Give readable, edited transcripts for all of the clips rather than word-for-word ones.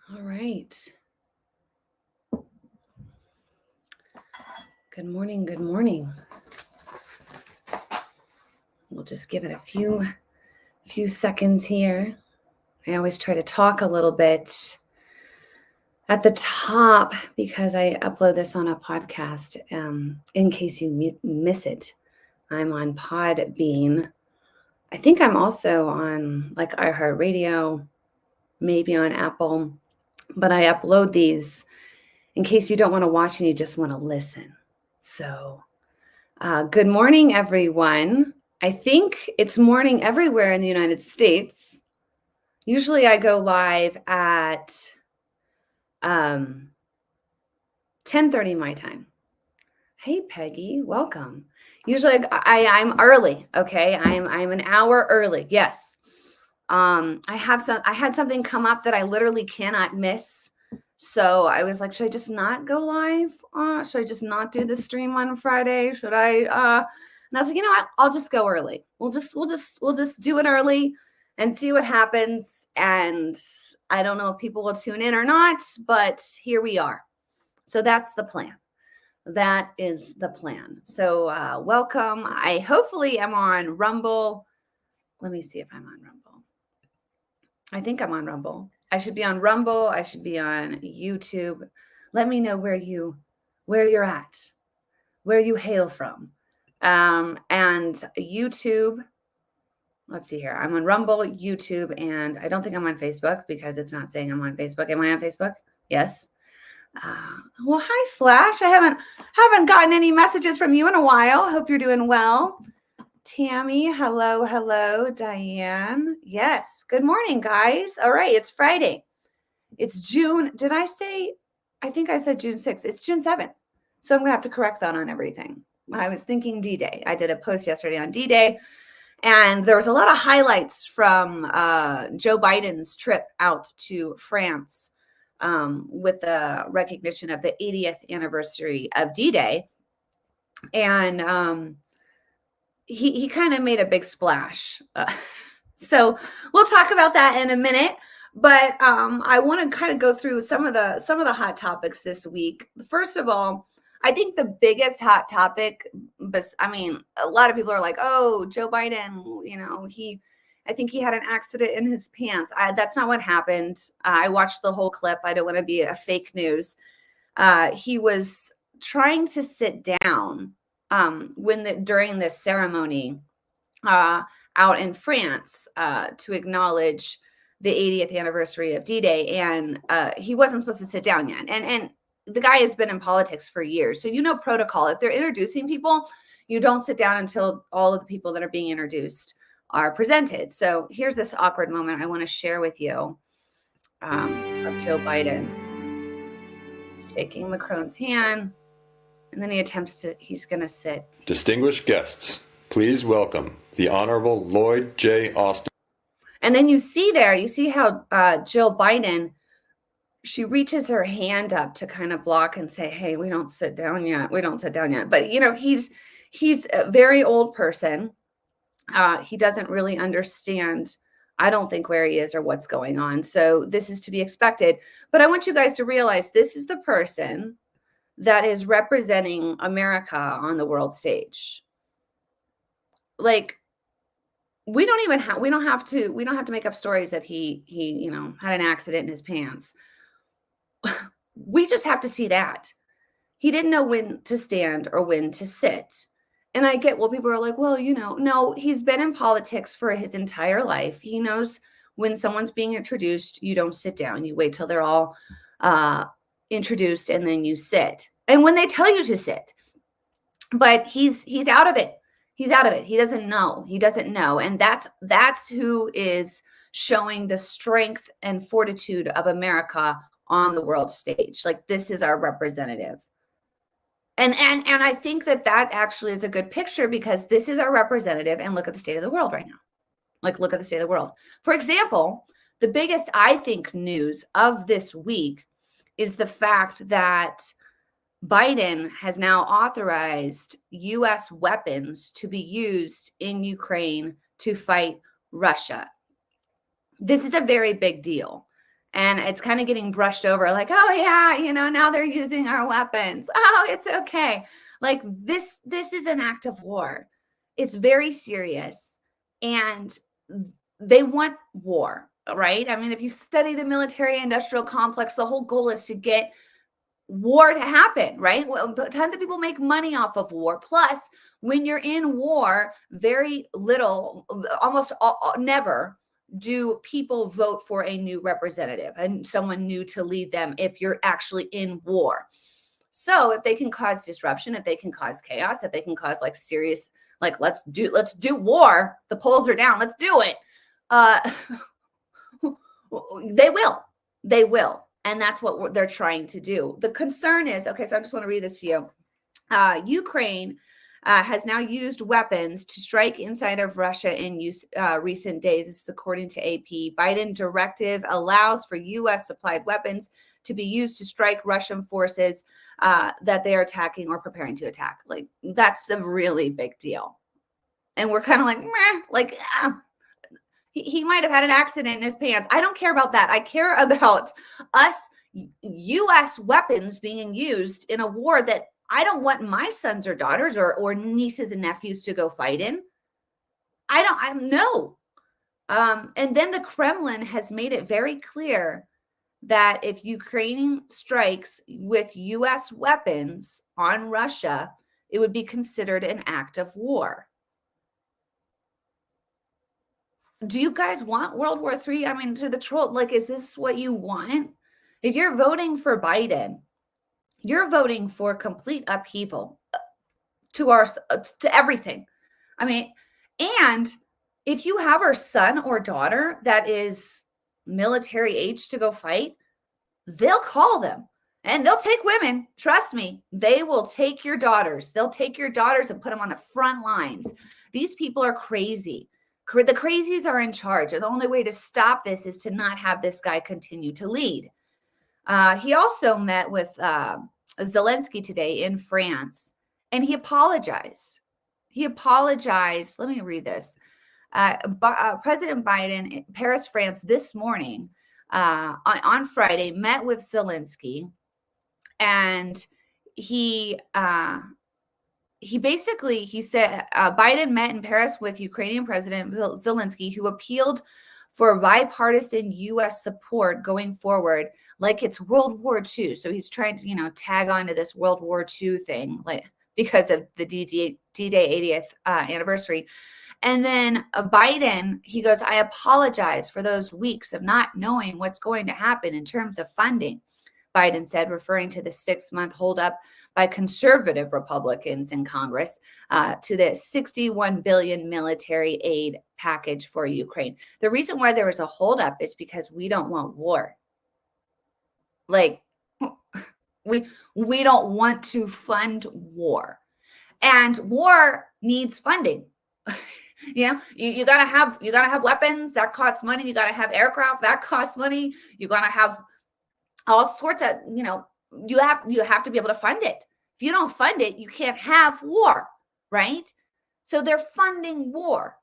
All right. Good morning. Good morning. We'll just give it a few seconds here. I always try to talk a little bit at the top because I upload this on a podcast. In case you miss it, I'm on Podbean. I think I'm also on like iHeartRadio, maybe on Apple, but I upload these in case you don't want to watch and you just want to listen. So, good morning, everyone. I think it's morning everywhere in the United States. Usually I go live at 10:30 my time. Hey, Peggy, welcome. Usually I'm early, okay? I'm an hour early. Yes. I had something come up that I literally cannot miss. So I was like, should I just not go live? Should I just not do the stream on Friday? Should I and I was like, you know what? I'll just go early. We'll just do it early and see what happens. And I don't know if people will tune in or not, but here we are. So that's the plan. That is the plan. So welcome. I hopefully am on Rumble. Let me see if I'm on Rumble. I think I'm on Rumble. I should be on Rumble. I should be on YouTube. Let me know where you're at, where you hail from. And YouTube. Let's see here. I'm on Rumble, YouTube, and I don't think I'm on Facebook because it's not saying I'm on Facebook. Am I on Facebook? Yes. Well, hi, Flash. I haven't gotten any messages from you in a while. Hope you're doing well. Tammy, hello, Diane. Yes, good morning, guys. All right, it's Friday. It's June. I think I said June 6th. It's June 7th. So I'm going to have to correct that on everything. I was thinking D-Day. I did a post yesterday on D-Day, and there was a lot of highlights from Joe Biden's trip out to France with the recognition of the 80th anniversary of D-Day. And he kind of made a big splash. So we'll talk about that in a minute. But I want to kind of go through some of the hot topics this week. First of all, I think the biggest hot topic, but I mean, a lot of people are like, "Oh, Joe Biden, I think he had an accident in his pants." That's not what happened. I watched the whole clip. I don't want to be a fake news. He was trying to sit down during this ceremony out in France to acknowledge the 80th anniversary of D-Day, and he wasn't supposed to sit down yet. And the guy has been in politics for years, so protocol. If they're introducing people, you don't sit down until all of the people that are being introduced are presented. So here's this awkward moment I want to share with you of Joe Biden shaking Macron's hand. And then he's going to sit. Distinguished guests, please welcome the Honorable Lloyd J. Austin. And then you see how Jill Biden, she reaches her hand up to kind of block and say, hey, we don't sit down yet. But, he's a very old person. He doesn't really understand, I don't think, where he is or what's going on. So this is to be expected. But I want you guys to realize this is the person that is representing America on the world stage. Like, we don't have to make up stories that he had an accident in his pants. We just have to see that he didn't know when to stand or when to sit. And I get, well, people are like, well, no, he's been in politics for his entire life. He knows when someone's being introduced, you don't sit down. You wait till they're all introduced and then you sit. And when they tell you to sit, but he's out of it. He's out of it. He doesn't know. And that's who is showing the strength and fortitude of America on the world stage. Like, this is our representative. And I think that actually is a good picture, because this is our representative, and look at the state of the world right now. Like, look at the state of the world. For example, the biggest, I think, news of this week is the fact that Biden has now authorized U.S. weapons to be used in Ukraine to fight Russia. This is a very big deal. And it's kind of getting brushed over like, oh yeah, now they're using our weapons. Oh, it's okay. Like this is an act of war. It's very serious. And they want war, right? I mean, if you study the military industrial complex, the whole goal is to get war to happen, right? Well, tons of people make money off of war. Plus, when you're in war, very little, almost never do people vote for a new representative and someone new to lead them if you're actually in war. So if they can cause disruption, if they can cause chaos, if they can cause like serious, like let's do war, the polls are down, let's do it. They will. And that's what they're trying to do. The concern is, okay, so I just want to read this to you. Ukraine has now used weapons to strike inside of Russia in recent days. This is according to AP. Biden directive allows for U.S. supplied weapons to be used to strike Russian forces that they are attacking or preparing to attack. Like, that's a really big deal. And we're kind of like, meh, like, he might have had an accident in his pants. I don't care about that. I care about us, U.S. weapons being used in a war that I don't want my sons or daughters or nieces and nephews to go fight in. I know. And then the Kremlin has made it very clear that if Ukraine strikes with U.S. weapons on Russia, it would be considered an act of war. Do you guys want World War III? I mean, to the troll, like, is this what you want? If you're voting for Biden, you're voting for complete upheaval to everything. I mean, and if you have a son or daughter that is military age to go fight, they'll call them and they'll take women. Trust me, they will take your daughters. They'll take your daughters and put them on the front lines. These people are crazy. The crazies are in charge. And the only way to stop this is to not have this guy continue to lead. He also met with Zelensky today in France, and he apologized. Let me read this. President Biden in Paris, France, this morning, on Friday, met with Zelensky, and he said Biden met in Paris with Ukrainian President Zelensky, who appealed for bipartisan U.S. support going forward, like it's World War II. So he's trying to, tag on to this World War II thing, like because of the D-Day 80th anniversary. And then Biden, he goes, I apologize for those weeks of not knowing what's going to happen in terms of funding, Biden said, referring to the 6-month holdup by conservative Republicans in Congress to the $61 billion military aid package for Ukraine. The reason why there was a holdup is because we don't want war. Like, we don't want to fund war. And war needs funding. You gotta have weapons that cost money. You gotta have aircraft that costs money. You gotta have all sorts of, you have to be able to fund it. If you don't fund it, you can't have war, right? So they're funding war.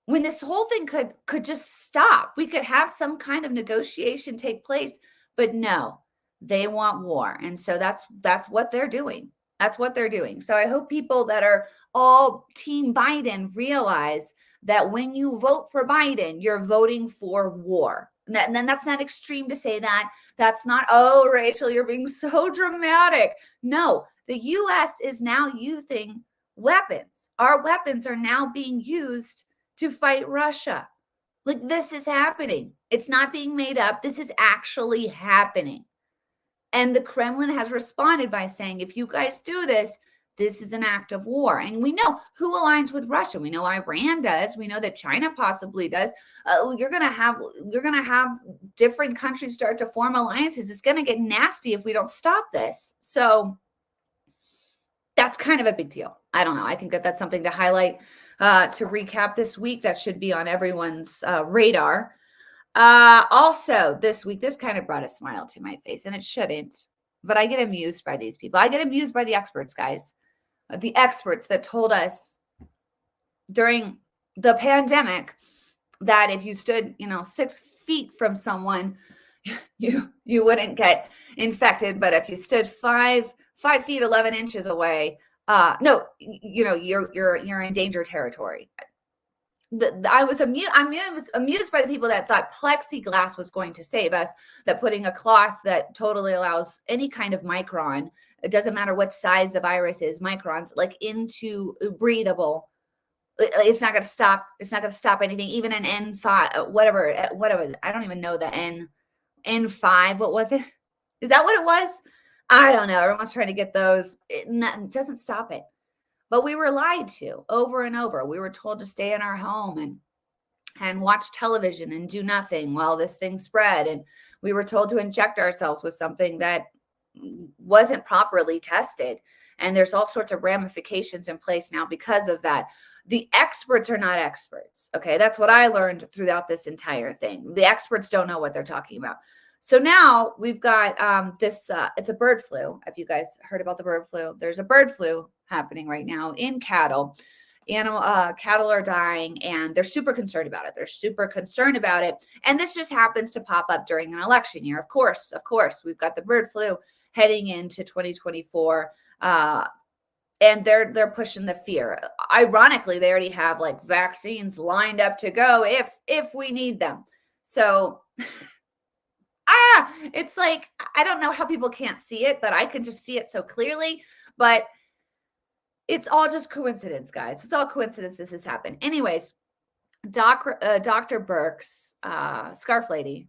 When this whole thing could just stop, we could have some kind of negotiation take place, but no, they want war. And so that's what they're doing. That's what they're doing. So I hope people that are all Team Biden realize that when you vote for Biden, you're voting for war. And then that's not extreme to say that. That's not, oh, Rachel, you're being so dramatic. No, the U.S. is now using weapons. Our weapons are now being used to fight Russia. Like, this is happening. It's not being made up. This is actually happening. And the Kremlin has responded by saying, if you guys do this, this is an act of war. And we know who aligns with Russia. We know Iran does. We know that China possibly does. You're going to have different countries start to form alliances. It's going to get nasty if we don't stop this. So that's kind of a big deal. I don't know. I think that's something to highlight, to recap this week. That should be on everyone's radar. Also this week, this kind of brought a smile to my face, and it shouldn't, but I get amused by these people. I get amused by the experts, guys. The experts that told us during the pandemic that if you stood, 6 feet from someone, you wouldn't get infected. But if you stood 5 feet 11 inches away, no, you're in danger territory. I was amused by the people that thought plexiglass was going to save us, that putting a cloth that totally allows any kind of micron, it doesn't matter what size the virus is, microns, like into breathable. It's not going to stop. It's not going to stop anything. Even an N5, whatever, what it was. I don't even know the N5. What was it? Is that what it was? I don't know. Everyone's trying to get those. It doesn't stop it. But we were lied to over and over. We were told to stay in our home and watch television and do nothing while this thing spread. And we were told to inject ourselves with something that wasn't properly tested. And there's all sorts of ramifications in place now because of that. The experts are not experts. Okay. That's what I learned throughout this entire thing. The experts don't know what they're talking about. So now we've got this, it's a bird flu. If you guys heard about the bird flu, there's a bird flu happening right now in cattle. Cattle are dying and they're super concerned about it. They're super concerned about it. And this just happens to pop up during an election year. Of course, we've got the bird flu heading into 2024. And they're pushing the fear. Ironically, they already have like vaccines lined up to go if we need them. So it's like, I don't know how people can't see it, but I can just see it so clearly. But it's all just coincidence, guys. It's all coincidence this has happened. Anyways, Dr. Birx, Scarf Lady,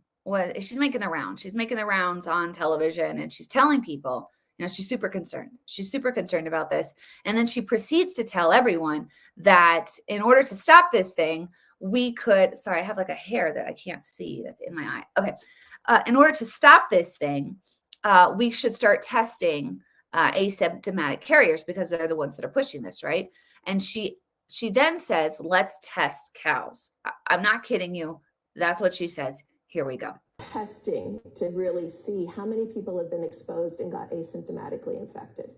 she's making the rounds. She's making the rounds on television and she's telling people, she's super concerned. She's super concerned about this. And then she proceeds to tell everyone that in order to stop this thing, we could, sorry, I have like a hair that I can't see that's in my eye. Okay. In order to stop this thing, we should start testing asymptomatic carriers because they're the ones that are pushing this, right? And she then says, let's test cows. I'm not kidding you. That's what she says. Here we go. Testing to really see how many people have been exposed and got asymptomatically infected.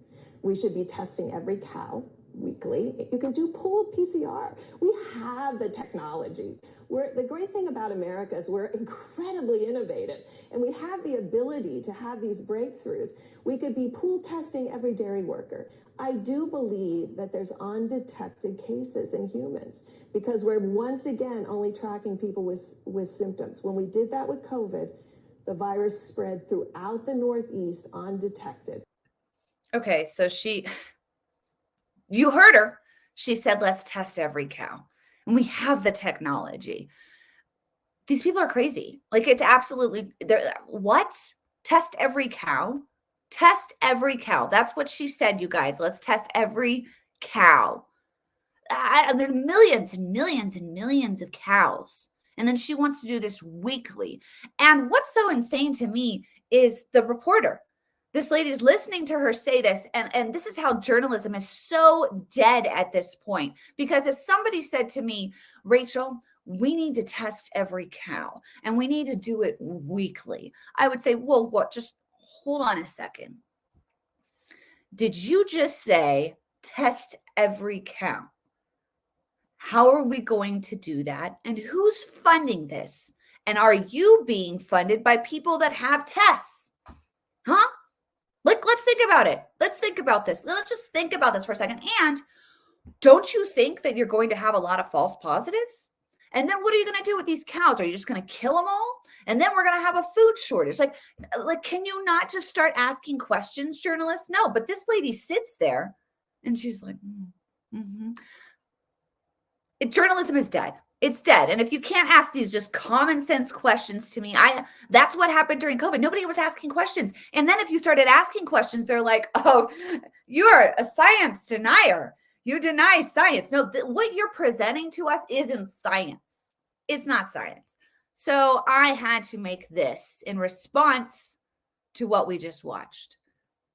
We should be testing every cow weekly. You can do pooled PCR. We have the technology. The great thing about America is we're incredibly innovative and we have the ability to have these breakthroughs. We could be pool testing every dairy worker. I do believe that there's undetected cases in humans because we're once again only tracking people with symptoms. When we did that with COVID, the virus spread throughout the Northeast undetected. Okay, so you heard her. She said, let's test every cow. And we have the technology. These people are crazy. Like it's absolutely, what? Test every cow? Test every cow. That's what she said, you guys. Let's test every cow. There are millions and millions and millions of cows. And then she wants to do this weekly. And what's so insane to me is the reporter. This lady is listening to her say this. And this is how journalism is so dead at this point. Because if somebody said to me, Rachel, we need to test every cow and we need to do it weekly, I would say, well, what? Just hold on a second. Did you just say test every cow? How are we going to do that? And who's funding this? And are you being funded by people that have tests? Huh? Let's think about it. Let's think about this. Let's just think about this for a second. And don't you think that you're going to have a lot of false positives? And then what are you going to do with these cows? Are you just going to kill them all? And then we're going to have a food shortage. Like, can you not just start asking questions, journalists? No, but this lady sits there and she's like, journalism is dead. It's dead. And if you can't ask these just common sense questions to me, that's what happened during COVID. Nobody was asking questions. And then if you started asking questions, they're like, oh, you're a science denier. You deny science. No, what you're presenting to us isn't science. It's not science. So I had to make this in response to what we just watched.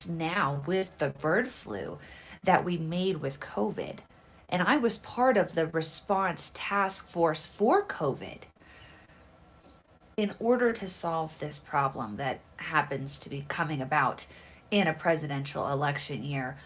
Now with the bird flu that we made with COVID. And I was part of the response task force for COVID. In order to solve this problem that happens to be coming about in a presidential election year,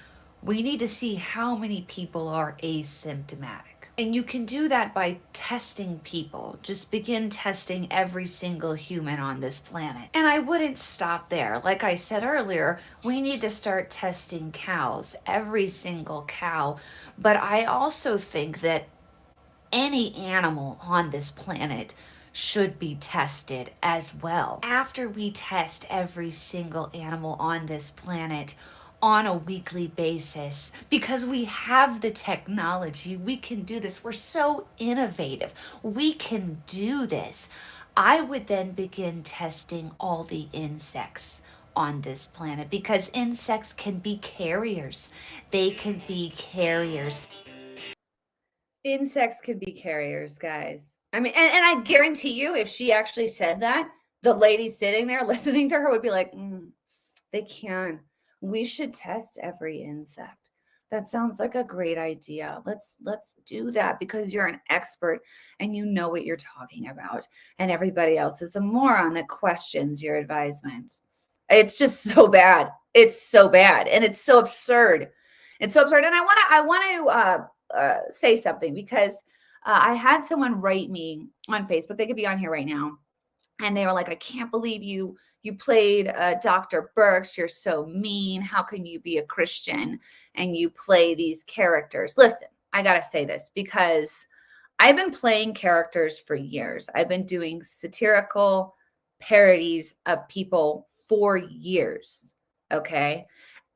we need to see how many people are asymptomatic. And you can do that by testing people. Just begin testing every single human on this planet. And I wouldn't stop there. Like I said earlier, we need to start testing cows, every single cow. But I also think that any animal on this planet should be tested as well. After we test every single animal on this planet on a weekly basis, because we have the technology, we can do this. We're so innovative. We can do this. I would then begin testing all the insects on this planet, because insects can be carriers. They can be carriers. Insects could be carriers, guys. I mean, and I guarantee you, if she actually said that, the lady sitting there listening to her would be like, they can. We should test every insect. That sounds like a great idea. Let's do that, because you're an expert and you know what you're talking about. And everybody else is a moron that questions your advisement. It's just so bad. It's so bad. And it's so absurd. It's so absurd. And I want to say something, because I had someone write me on Facebook. They could be on here right now. And they were like, I can't believe you played Dr. Birx. You're so mean. How can you be a Christian and you play these characters? Listen, I got to say this, because I've been playing characters for years. I've been doing satirical parodies of people for years. Okay.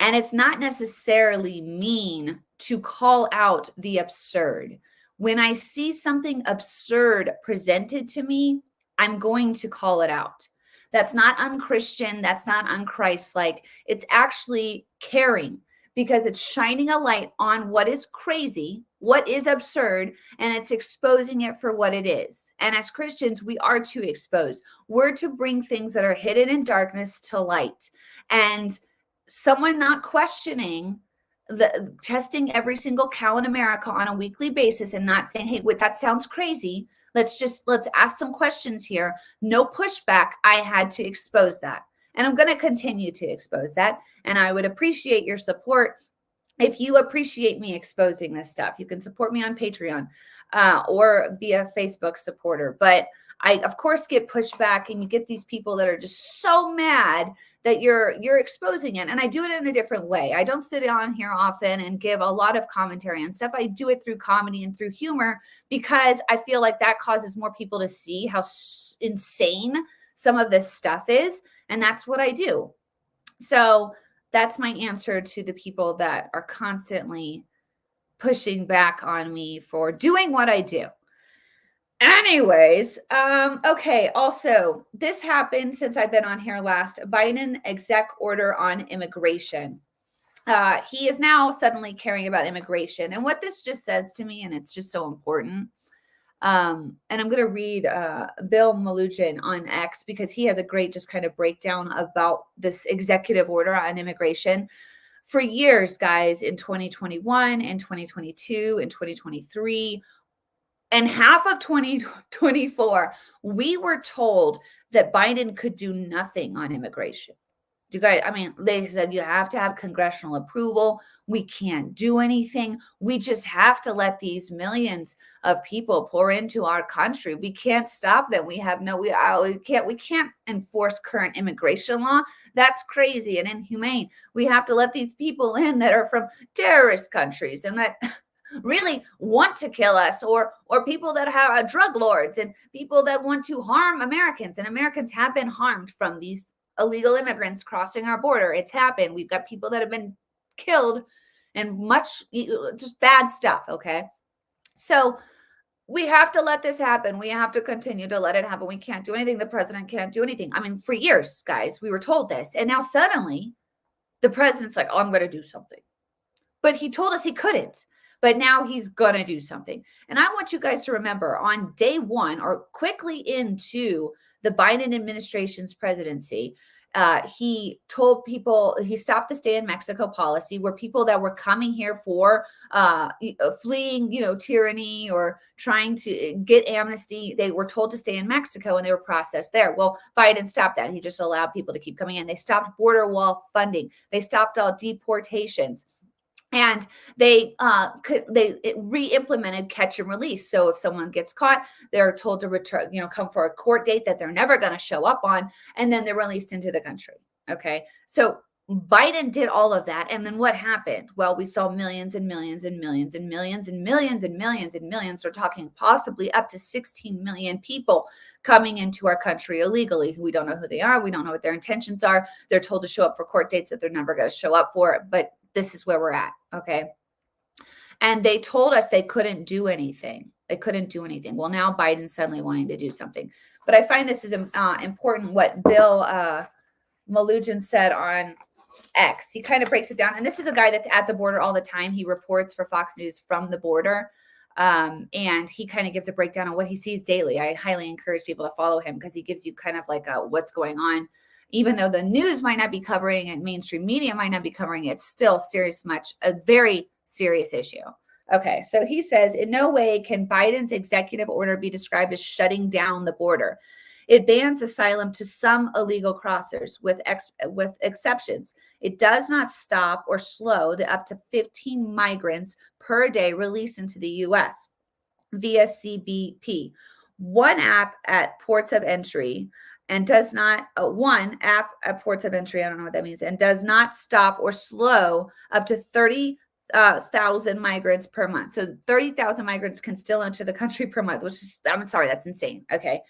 And it's not necessarily mean to call out the absurd. When I see something absurd presented to me, I'm going to call it out. That's not unchristian. That's not unchristlike. It's actually caring, because it's shining a light on what is crazy, what is absurd, and it's exposing it for what it is. And as Christians, we are to expose. We're to bring things that are hidden in darkness to light. And someone not questioning the testing every single cow in America on a weekly basis and not saying, hey, wait, that sounds crazy. Let's ask some questions here. No pushback. I had to expose that. And I'm going to continue to expose that. And I would appreciate your support. If you appreciate me exposing this stuff, you can support me on Patreon or be a Facebook supporter. But I, of course, get pushback, and you get these people that are just so mad that you're exposing it. And I do it in a different way. I don't sit on here often and give a lot of commentary on stuff. I do it through comedy and through humor, because I feel like that causes more people to see how insane some of this stuff is. And that's what I do. So that's my answer to the people that are constantly pushing back on me for doing what I do. Anyways, okay. Also, this happened since I've been on here last. Biden exec order on immigration. He is now suddenly caring about immigration. And what this just says to me, and it's just so important. And I'm going to read Bill Malugin on X, because he has a great just kind of breakdown about this executive order on immigration. For years, guys, in 2021, in 2022, in 2023, and half of 2024, we were told that Biden could do nothing on immigration. You guys, I mean, they said you have to have congressional approval. We can't do anything. We just have to let these millions of people pour into our country. We can't stop them. We can't enforce current immigration law. That's crazy and inhumane. We have to let these people in that are from terrorist countries and that really want to kill us, or people that have drug lords and people that want to harm Americans. And Americans have been harmed from these illegal immigrants crossing our border. It's happened. We've got people that have been killed and much just bad stuff. Okay. So we have to let this happen. We have to continue to let it happen. We can't do anything. The president can't do anything. I mean, for years, guys, we were told this. And now suddenly the president's like, oh, I'm going to do something. But he told us he couldn't. But now he's going to do something. And I want you guys to remember, on day one, or quickly into the Biden administration's presidency, he told people, he stopped the stay in Mexico policy, where people that were coming here for fleeing, tyranny or trying to get amnesty, they were told to stay in Mexico and they were processed there. Well, Biden stopped that. He just allowed people to keep coming in. They stopped border wall funding. They stopped all deportations. And they re-implemented catch and release. So if someone gets caught, they're told to return, come for a court date that they're never going to show up on, and then they're released into the country. Okay, so Biden did all of that, and then what happened? Well, we saw millions and millions and millions and millions and millions and millions and millions. We're talking possibly up to 16 million people coming into our country illegally. We don't know who they are. We don't know what their intentions are. They're told to show up for court dates that they're never going to show up for. But this is where we're at. Okay. And they told us they couldn't do anything. They couldn't do anything. Well, now Biden's suddenly wanting to do something. But I find this is important what Bill Malugin said on X. He kind of breaks it down. And this is a guy that's at the border all the time. He reports for Fox News from the border. And he kind of gives a breakdown on what he sees daily. I highly encourage people to follow him because he gives you kind of like what's going on. Even though the news might not be covering it, mainstream media might not be covering it, it's still a very serious issue. Okay, so he says, in no way can Biden's executive order be described as shutting down the border. It bans asylum to some illegal crossers with exceptions. It does not stop or slow the up to 15 migrants per day released into the U.S. via CBP. One app at ports of entry and does not, one app at ports of entry, I don't know what that means, and does not stop or slow up to 30,000 migrants per month. So 30,000 migrants can still enter the country per month, which is, I'm sorry, that's insane. Okay.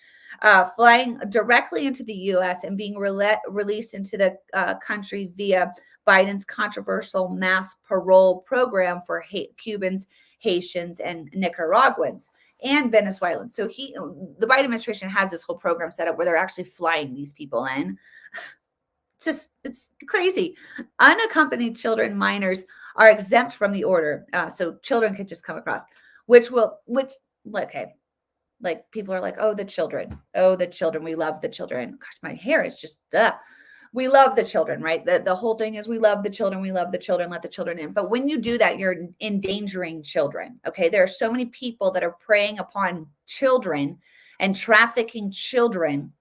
Flying directly into the U.S. and being released into the country via Biden's controversial mass parole program for Cubans, Haitians, and Nicaraguans and Venezuelans. So the Biden administration has this whole program set up where they're actually flying these people in. It's crazy. Unaccompanied children, minors are exempt from the order. So children could just come across, okay. Like people are like, oh, the children. We love the children. Gosh, my hair is just, we love the children, right? The whole thing is we love the children, let the children in. But when you do that, you're endangering children. Okay. There are so many people that are preying upon children and trafficking children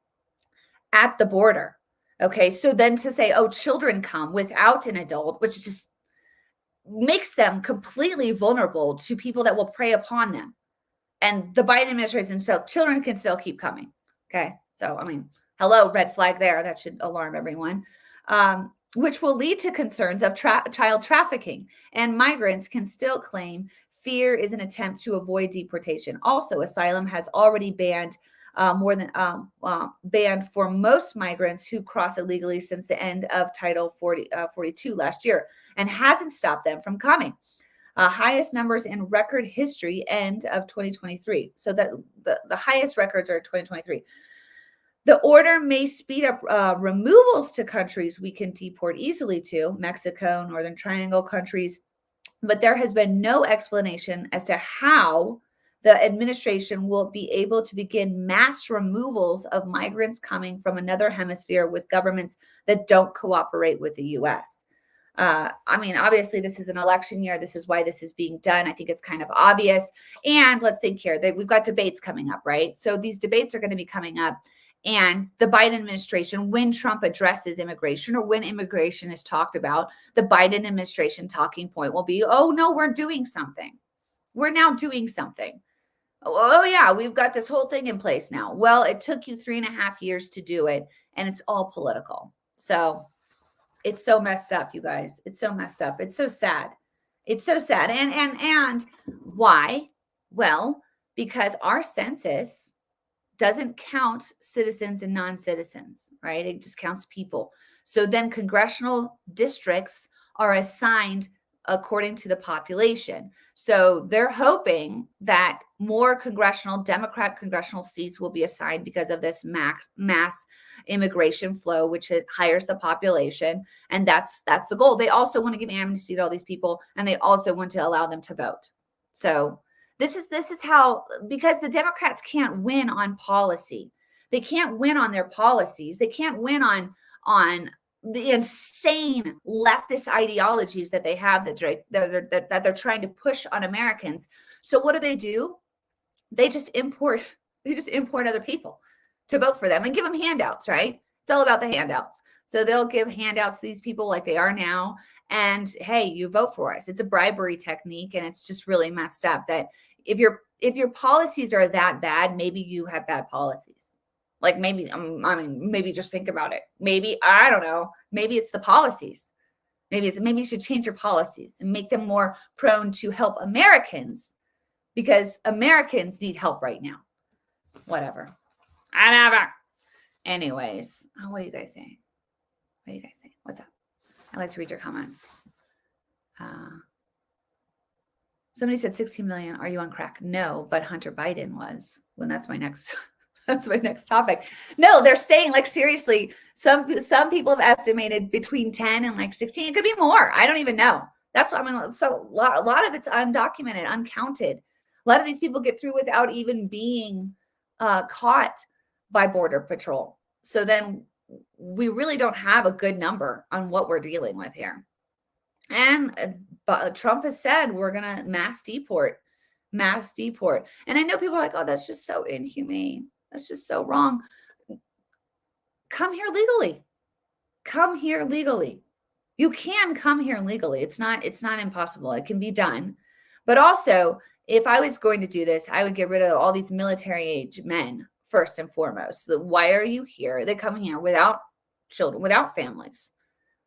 at the border. Okay. So then to say, oh, children come without an adult, which just makes them completely vulnerable to people that will prey upon them. And the Biden administration, so children can still keep coming. Okay. So, I mean, hello, red flag there. That should alarm everyone, which will lead to concerns of child trafficking. And migrants can still claim fear is an attempt to avoid deportation. Also, asylum has already banned banned for most migrants who cross illegally since the end of Title 42 last year and hasn't stopped them from coming. Highest numbers in record history, end of 2023. So that the highest records are 2023. The order may speed up removals to countries we can deport easily to, Mexico, Northern Triangle countries, but there has been no explanation as to how the administration will be able to begin mass removals of migrants coming from another hemisphere with governments that don't cooperate with the U.S. I mean, obviously, this is an election year. This is why this is being done. I think it's kind of obvious. And let's think here that we've got debates coming up, right? So these debates are going to be coming up. And the Biden administration, when Trump addresses immigration or when immigration is talked about, the Biden administration talking point will be, oh, no, we're doing something. We're now doing something. Oh, yeah, we've got this whole thing in place now. Well, it took you 3.5 years to do it, and it's all political. So it's so messed up, you guys. It's so messed up. It's so sad. It's so sad. And why? Well, because our census doesn't count citizens and non-citizens, right? It just counts people. So then congressional districts are assigned according to the population. So they're hoping that more Democrat congressional seats will be assigned because of this mass immigration flow, which hires the population. And that's the goal. They also want to give amnesty to all these people, and they also want to allow them to vote. So this is how, because the Democrats can't win on policy. They can't win on their policies. They can't win on the insane leftist ideologies that they have that they're trying to push on Americans. So what do? They just import other people to vote for them and give them handouts, right? It's all about the handouts. So they'll give handouts to these people like they are now. And hey, you vote for us. It's a bribery technique. And it's just really messed up that if your policies are that bad, maybe you have bad policies. Like maybe, maybe just think about it. Maybe, I don't know, maybe it's the policies. Maybe you should change your policies and make them more prone to help Americans, because Americans need help right now. Whatever. Anyways, what are you guys saying? What's up? I like to read your comments. Somebody said 16 million. Are you on crack? No, but Hunter Biden was. Well, that's my next topic. No, they're saying, like, seriously, some people have estimated between 10 and like 16. It could be more. I don't even know. That's what I mean. So a lot of it's undocumented, uncounted. A lot of these people get through without even being caught by Border Patrol. So then we really don't have a good number on what we're dealing with here. And Trump has said we're going to mass deport. And I know people are like, oh, that's just so inhumane. That's just so wrong. Come here legally. You can come here legally. It's not impossible. It can be done. But also, if I was going to do this, I would get rid of all these military age men first and foremost. Why are you here? They come here without children, without families,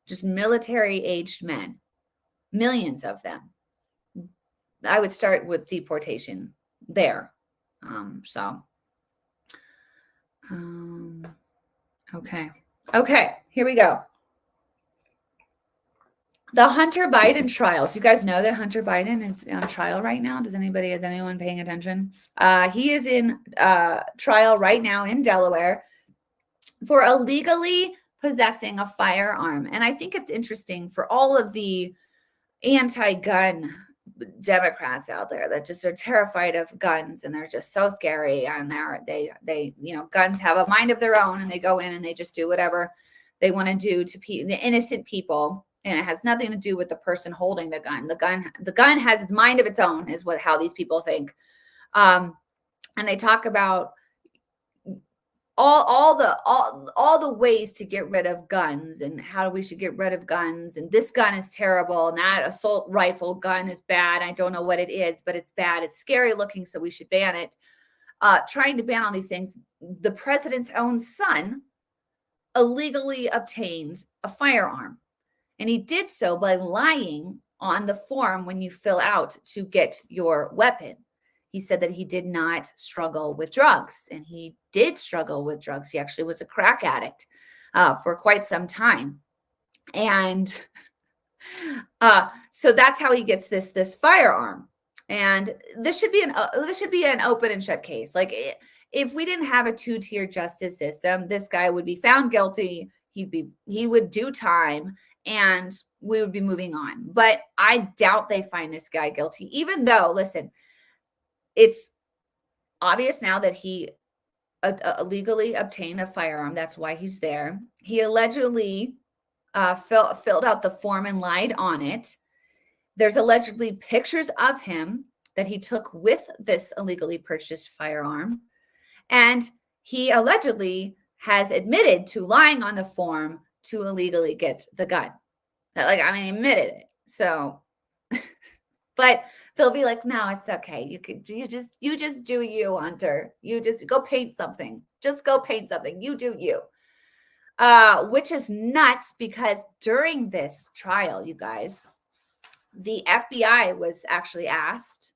just military aged men, millions of them. I would start with deportation there. Okay, here we go. The Hunter Biden trial. Do you guys know that Hunter Biden is on trial right now? Is anyone paying attention? He is in trial right now in Delaware for illegally possessing a firearm. And I think it's interesting for all of the anti-gun Democrats out there that just are terrified of guns and they're just so scary, and they guns have a mind of their own, and they go in and they just do whatever they want to do to the innocent people. And it has nothing to do with the person holding the gun. The gun has a mind of its own, is how these people think. And they talk about all the ways to get rid of guns and how we should get rid of guns. And this gun is terrible. And that assault rifle gun is bad. I don't know what it is, but it's bad. It's scary looking, so we should ban it. Trying to ban all these things. The president's own son illegally obtained a firearm. And he did so by lying on the form when you fill out to get your weapon. He said that he did not struggle with drugs, and he did struggle with drugs. He actually was a crack addict for quite some time. And so that's how he gets this firearm. And this should be an open and shut case. Like, if we didn't have a two-tier justice system, this guy would be found guilty. He would do time, and we would be moving on. But I doubt they find this guy guilty, even though, listen, it's obvious now that he illegally obtained a firearm. That's why he's there. He allegedly filled out the form and lied on it. There's allegedly pictures of him that he took with this illegally purchased firearm. And he allegedly has admitted to lying on the form to illegally get the gun. He admitted it. So, but they'll be like, no, it's okay. You just do you, Hunter. You just go paint something. Just go paint something. You do you. Which is nuts, because during this trial, you guys, the FBI was actually asked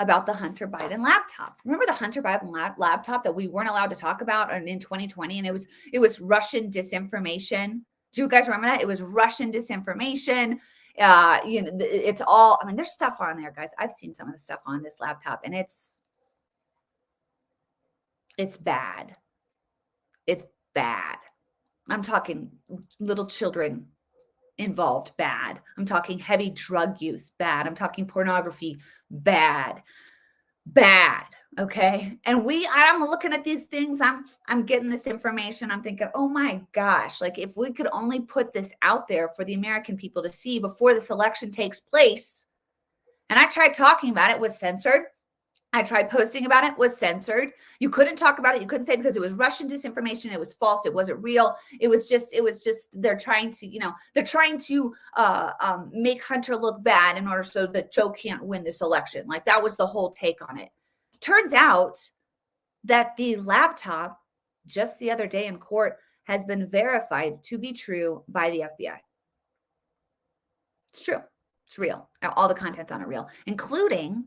about the Hunter Biden laptop. Remember the Hunter Biden laptop that we weren't allowed to talk about in 2020? And it was Russian disinformation. Do you guys remember that? It was Russian disinformation. It's all, there's stuff on there, guys. I've seen some of the stuff on this laptop, and it's bad. It's bad. I'm talking little children involved, bad. I'm talking heavy drug use, bad. I'm talking pornography, bad. Okay. And I'm looking at these things. I'm getting this information. I'm thinking, oh my gosh, like, if we could only put this out there for the American people to see before this election takes place. And I tried talking about it, was censored. I tried posting about it, was censored. You couldn't talk about it. You couldn't say because it was Russian disinformation. It was false. It wasn't real. It was just, they're trying to, make Hunter look bad in order so that Joe can't win this election. Like that was the whole take on it. Turns out that the laptop just the other day in court has been verified to be true by the FBI. It's true. It's real. All the content's on it real, including,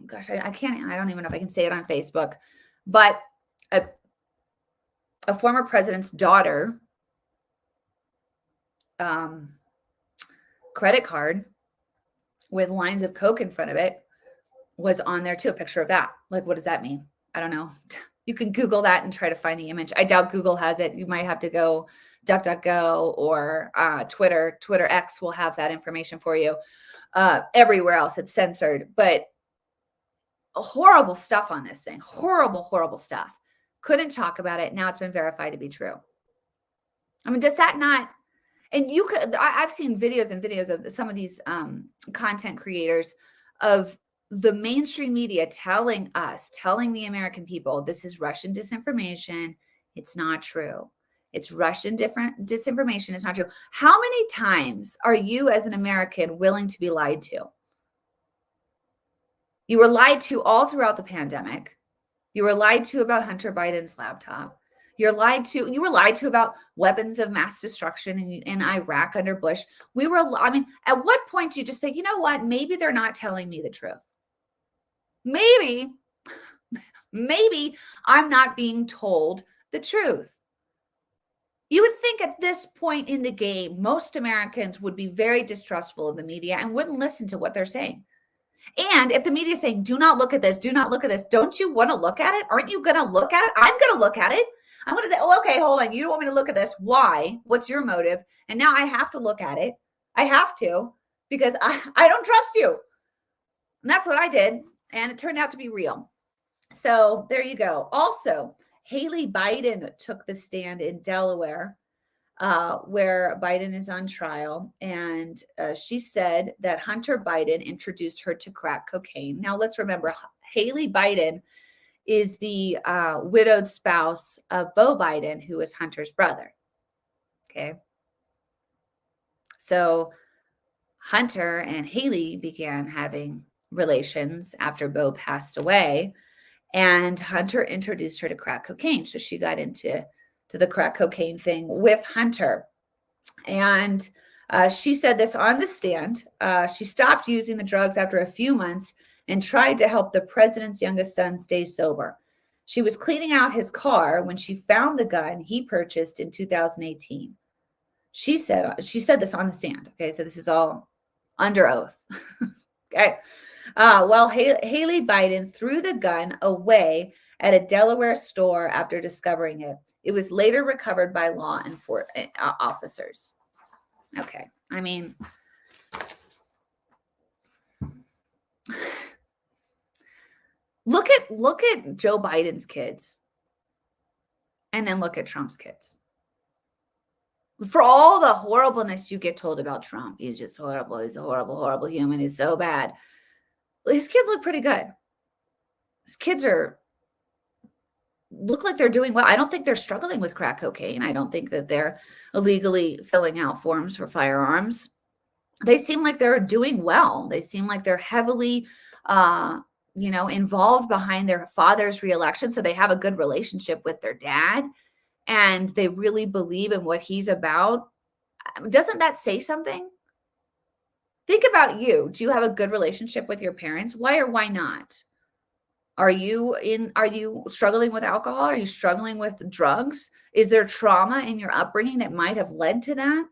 gosh, I don't even know if I can say it on Facebook, but a former president's daughter credit card with lines of Coke in front of it was on there too, a picture of that. Like, what does that mean? I don't know. You can Google that and try to find the image. I doubt Google has it. You might have to go DuckDuckGo or Twitter. Twitter X will have that information for you. Everywhere else, it's censored. But horrible stuff on this thing. Horrible, horrible stuff. Couldn't talk about it. Now it's been verified to be true. I mean, does that not... And you could... I've seen videos and videos of some of these content creators of the mainstream media telling the American people, this is Russian disinformation. It's not true. It's Russian disinformation. It's not true. How many times are you as an American willing to be lied to? You were lied to all throughout the pandemic. You were lied to about Hunter Biden's laptop. You were lied to about weapons of mass destruction in Iraq under Bush. At what point do you just say, you know what? Maybe they're not telling me the truth. Maybe I'm not being told the truth. You would think at this point in the game, most Americans would be very distrustful of the media and wouldn't listen to what they're saying. And if the media is saying, do not look at this, don't you want to look at it? Aren't you going to look at it? I'm going to look at it. I'm going to say, oh, okay, hold on. You don't want me to look at this. Why? What's your motive? And now I have to look at it. I have to, because I don't trust you. And that's what I did. And it turned out to be real. So there you go. Also, Haley Biden took the stand in Delaware, where Biden is on trial. And she said that Hunter Biden introduced her to crack cocaine. Now, let's remember, Haley Biden is the widowed spouse of Beau Biden, who is Hunter's brother. Okay. So Hunter and Haley began having relations after Beau passed away, and Hunter introduced her to crack cocaine. So she got into the crack cocaine thing with Hunter. And she said this on the stand. She stopped using the drugs after a few months and tried to help the president's youngest son stay sober. She was cleaning out his car when she found the gun he purchased in 2018. She said this on the stand. Okay, so this is all under oath. Okay. Well, Haley Biden threw the gun away at a Delaware store after discovering it. It was later recovered by law enforcement officers. Okay. I mean, look at Joe Biden's kids and then look at Trump's kids. For all the horribleness you get told about Trump, he's just horrible. He's a horrible, horrible human. He's so bad. His kids look pretty good. His kids look like they're doing well. I don't think they're struggling with crack cocaine. I don't think that they're illegally filling out forms for firearms. They seem like they're doing well. They seem like they're heavily, involved behind their father's reelection. So they have a good relationship with their dad, and they really believe in what he's about. Doesn't that say something? Think about you. Do you have a good relationship with your parents? Why or why not? Are you struggling with alcohol? Are you struggling with drugs? Is there trauma in your upbringing that might have led to that?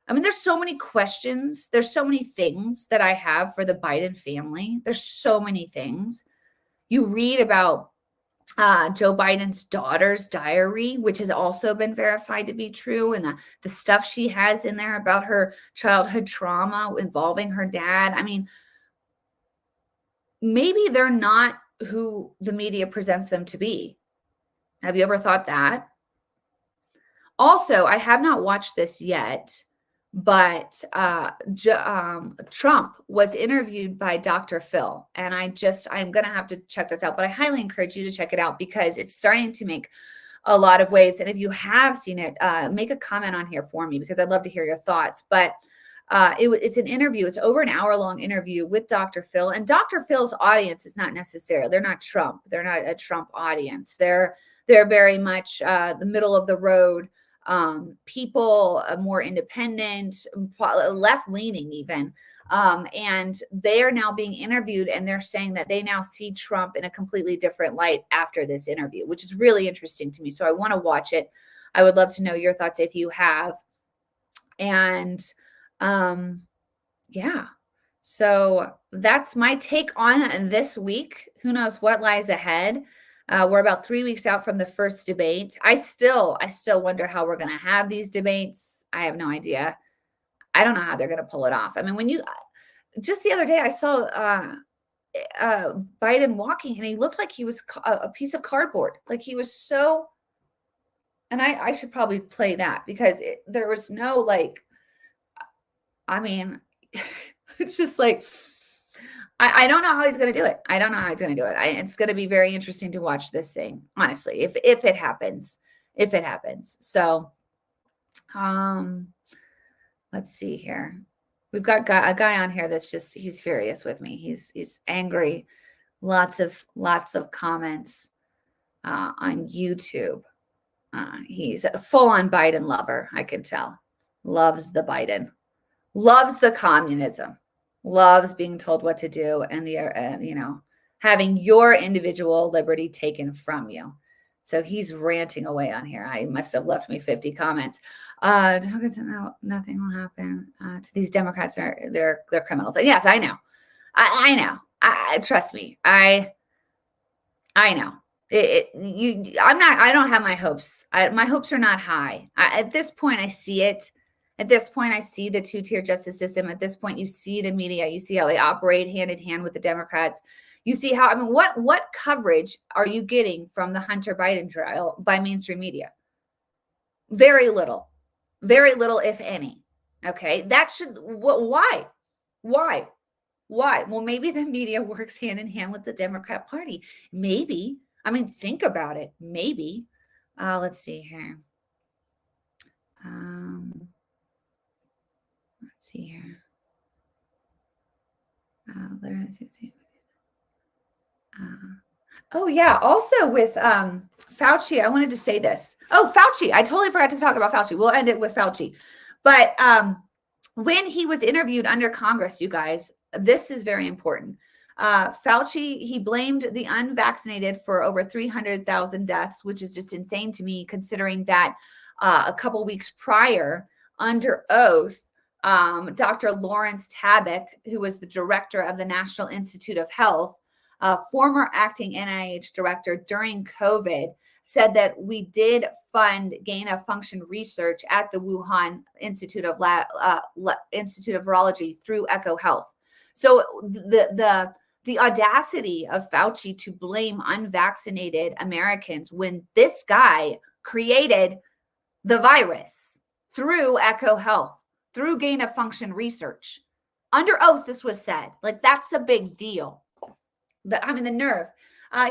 I mean, there's so many questions. There's so many things that I have for the Biden family. There's so many things. You read about Joe Biden's daughter's diary, which has also been verified to be true. And the stuff she has in there about her childhood trauma involving her dad. I mean, maybe they're not who the media presents them to be. Have you ever thought that? Also, I have not watched this yet, But Trump was interviewed by Dr. Phil, and I'm going to have to check this out, but I highly encourage you to check it out because it's starting to make a lot of waves. And if you have seen it, make a comment on here for me because I'd love to hear your thoughts. But it's an interview. It's over an hour-long interview with Dr. Phil, and Dr. Phil's audience is not necessarily, they're not Trump. They're not a Trump audience. They're very much the middle of the road people, more independent, left-leaning even. And they are now being interviewed, and they're saying that they now see Trump in a completely different light after this interview, which is really interesting to me. So I want to watch it. I would love to know your thoughts if you have. And yeah, so that's my take on this week. Who knows what lies ahead? We're about 3 weeks out from the first debate. I still wonder how we're going to have these debates. I have no idea. I don't know how they're going to pull it off. I mean, just the other day, I saw Biden walking, and he looked like he was a piece of cardboard. Like he was so, and I should probably play that because there was no like, I mean, it's just like, I don't know how he's going to do it. I don't know how he's going to do it. It's going to be very interesting to watch this thing, honestly, if it happens, So, let's see here. We've got a guy on here that's just, he's furious with me. He's angry. Lots of comments on YouTube. He's a full-on Biden lover. I can tell. Loves the Biden. Loves the communism. Loves being told what to do and having your individual liberty taken from you. So he's ranting away on here. I must have left me 50 comments. Nothing will happen to these Democrats. They're criminals. Yes, I know. I know. Trust me. I know. I don't have my hopes. My hopes are not high. At this point, I see it. At this point, I see the two-tier justice system. At this point, you see the media. You see how they operate hand in hand with the Democrats. You see how, what coverage are you getting from the Hunter Biden trial by mainstream media? Very little, if any. Okay. Why? Well, maybe the media works hand in hand with the Democrat Party. Maybe. Think about it. Maybe. Let's see here. Let's see here. Oh yeah. Also with Fauci, I wanted to say this. Oh, Fauci. I totally forgot to talk about Fauci. We'll end it with Fauci. But when he was interviewed under Congress, you guys, this is very important. Fauci, he blamed the unvaccinated for over 300,000 deaths, which is just insane to me, considering that a couple weeks prior, under oath, Dr. Lawrence Tabak, who was the director of the National Institute of Health, former acting NIH director during COVID, said that we did fund gain-of-function research at the Wuhan Institute of Virology through EcoHealth. So the audacity of Fauci to blame unvaccinated Americans when this guy created the virus through EcoHealth, through gain-of-function research. Under oath, this was said. Like, that's a big deal. The nerve.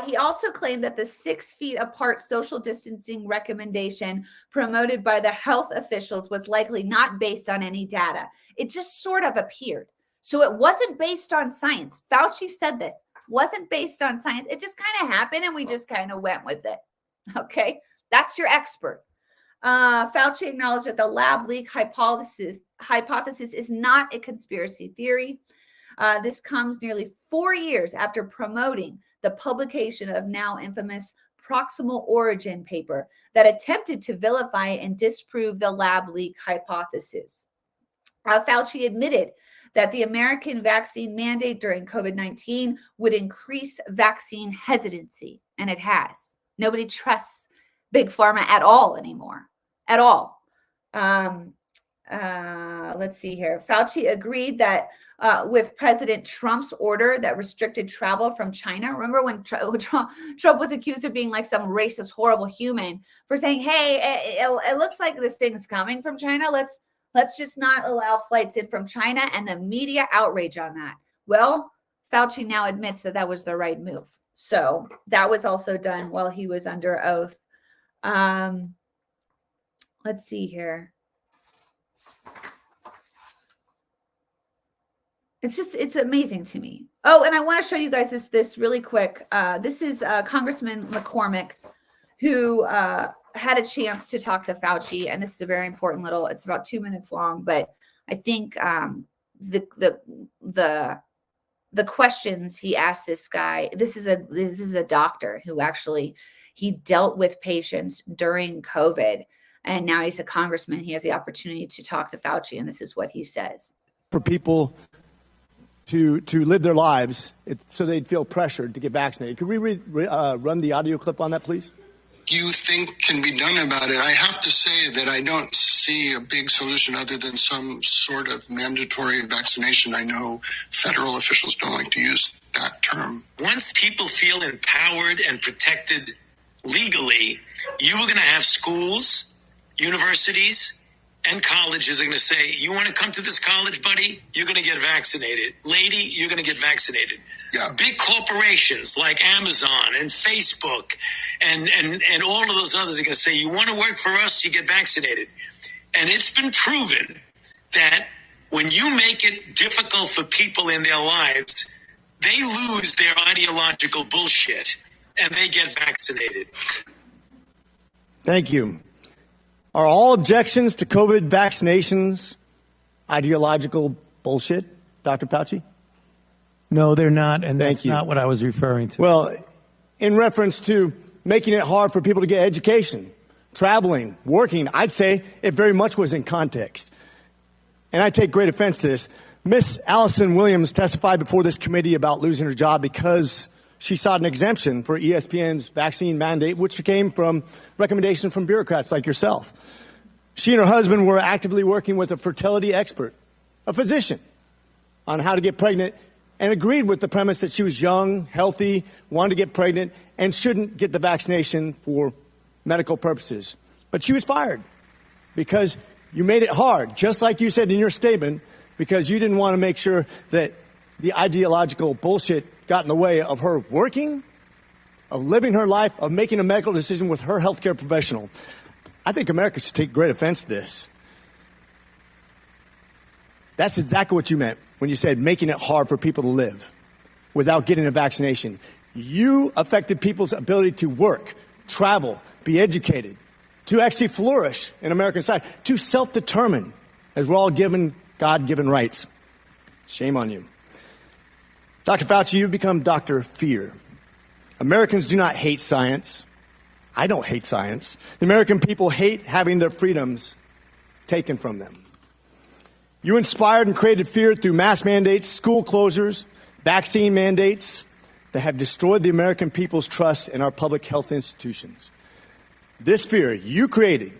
He also claimed that the 6 feet apart social distancing recommendation promoted by the health officials was likely not based on any data. It just sort of appeared. So it wasn't based on science. Fauci said this. Wasn't based on science. It just kind of happened and we just kind of went with it. Okay? That's your expert. Fauci acknowledged that the lab leak hypothesis is not a conspiracy theory. This comes nearly 4 years after promoting the publication of now infamous proximal origin paper that attempted to vilify and disprove the lab leak hypothesis. Fauci admitted that the American vaccine mandate during COVID-19 would increase vaccine hesitancy, and it has. Nobody trusts Big Pharma at all anymore. At all. Let's see here. Fauci agreed that with President Trump's order that restricted travel from China. Remember when Trump was accused of being like some racist, horrible human for saying, hey, it looks like this thing's coming from China. Let's just not allow flights in from China, and the media outrage on that. Well, Fauci now admits that that was the right move. So that was also done while he was under oath. Let's see here. It's amazing to me. Oh, and I want to show you guys this really quick. This is Congressman McCormick, who had a chance to talk to Fauci, and this is a very important little. It's about 2 minutes long, but I think the questions he asked this guy. This is a doctor who actually he dealt with patients during COVID, and now he's a congressman. He has the opportunity to talk to Fauci, and this is what he says. For people to live their lives so they'd feel pressured to get vaccinated. Could we run the audio clip on that, please? You think can be done about it? I have to say that I don't see a big solution other than some sort of mandatory vaccination. I know federal officials don't like to use that term. Once people feel empowered and protected legally, you are going to have schools, universities, and colleges are going to say, you want to come to this college, buddy? You're going to get vaccinated. Lady, you're going to get vaccinated. Yeah. Big corporations like Amazon and Facebook and all of those others are going to say, you want to work for us, you get vaccinated. And it's been proven that when you make it difficult for people in their lives, they lose their ideological bullshit and they get vaccinated. Thank you. Are all objections to COVID vaccinations ideological bullshit, Dr. Fauci? No, they're not, and Thank that's you. not what I was referring to. Well, in reference to making it hard for people to get education, traveling, working, I'd say it very much was in context. And I take great offense to this. Miss Allison Williams testified before this committee about losing her job because she sought an exemption for ESPN's vaccine mandate, which came from recommendations from bureaucrats like yourself. She and her husband were actively working with a fertility expert, a physician, on how to get pregnant, and agreed with the premise that she was young, healthy, wanted to get pregnant, and shouldn't get the vaccination for medical purposes. But she was fired because you made it hard, just like you said in your statement, because you didn't want to make sure that the ideological bullshit got in the way of her working, of living her life, of making a medical decision with her healthcare professional. I think America should take great offense to this. That's exactly what you meant when you said making it hard for people to live without getting a vaccination. You affected people's ability to work, travel, be educated, to actually flourish in American society, to self-determine, as we're all given God-given rights. Shame on you. Dr. Fauci, you've become Dr. Fear. Americans do not hate science. I don't hate science. The American people hate having their freedoms taken from them. You inspired and created fear through mask mandates, school closures, vaccine mandates that have destroyed the American people's trust in our public health institutions. This fear you created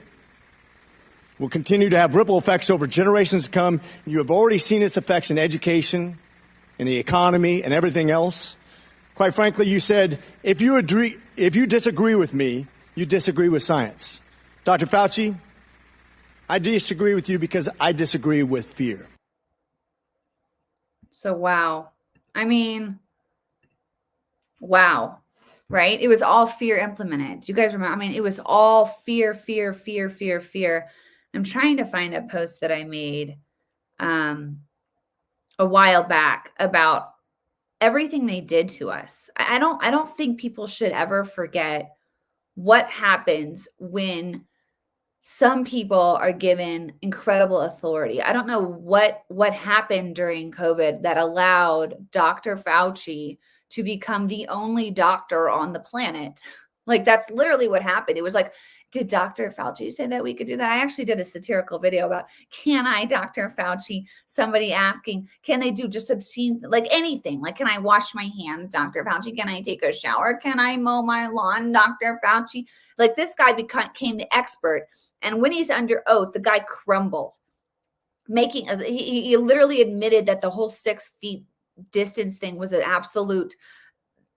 will continue to have ripple effects over generations to come. You have already seen its effects in education, in the economy, and everything else. Quite frankly, you said, if you disagree with me, you disagree with science. Dr. Fauci, I disagree with you because I disagree with fear. So, wow. I mean, wow, right? It was all fear implemented. Do you guys remember? I mean, it was all fear, fear, fear, fear, fear. I'm trying to find a post that I made a while back about everything they did to us. I don't think people should ever forget what happens when some people are given incredible authority. I don't know what happened during COVID that allowed Dr. Fauci to become the only doctor on the planet. Like, that's literally what happened. It was like, did Dr. Fauci say that we could do that? I actually did a satirical video about, can I, Dr. Fauci, somebody asking, can they do just obscene, like anything? Like, can I wash my hands, Dr. Fauci? Can I take a shower? Can I mow my lawn, Dr. Fauci? Like, this guy became the expert. And when he's under oath, the guy crumbled. He literally admitted that the whole 6 feet distance thing was an absolute,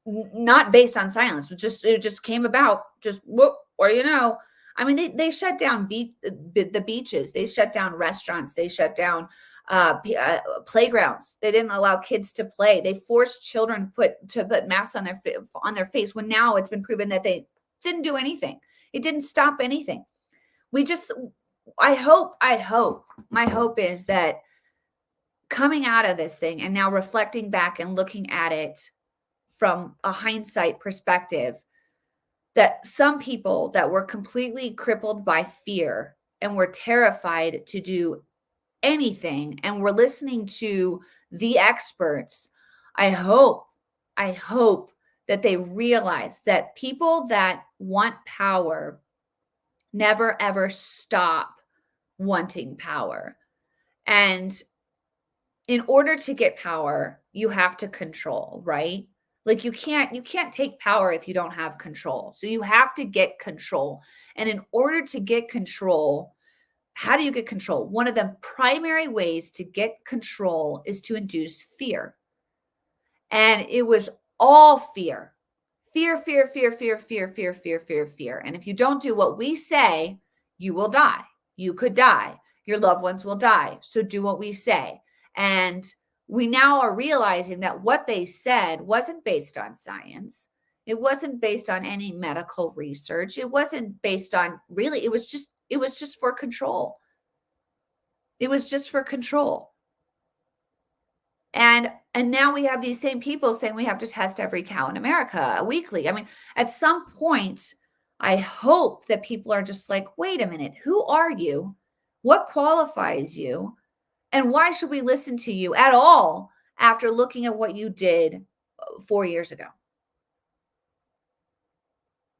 not based on science. It just came about, just whoop, or I mean, they shut down the beaches. They shut down restaurants. They shut down playgrounds. They didn't allow kids to play. They forced children to put masks on their face, when now it's been proven that they didn't do anything. It didn't stop anything. My hope is that coming out of this thing and now reflecting back and looking at it from a hindsight perspective, that some people that were completely crippled by fear and were terrified to do anything and were listening to the experts, I hope that they realize that people that want power never ever stop wanting power. And in order to get power, you have to control, right? Like you can't take power if you don't have control. So you have to get control. And in order to get control, how do you get control? One of the primary ways to get control is to induce fear. And it was all fear. Fear, fear, fear, fear, fear, fear, fear, fear, fear. And if you don't do what we say, you will die. You could die. Your loved ones will die. So do what we say. And we now are realizing that what they said wasn't based on science. It wasn't based on any medical research. It wasn't based on it was just for control. It was just for control. And now we have these same people saying we have to test every cow in America weekly. I mean, at some point, I hope that people are just like, wait a minute, who are you? What qualifies you? And why should we listen to you at all after looking at what you did 4 years ago?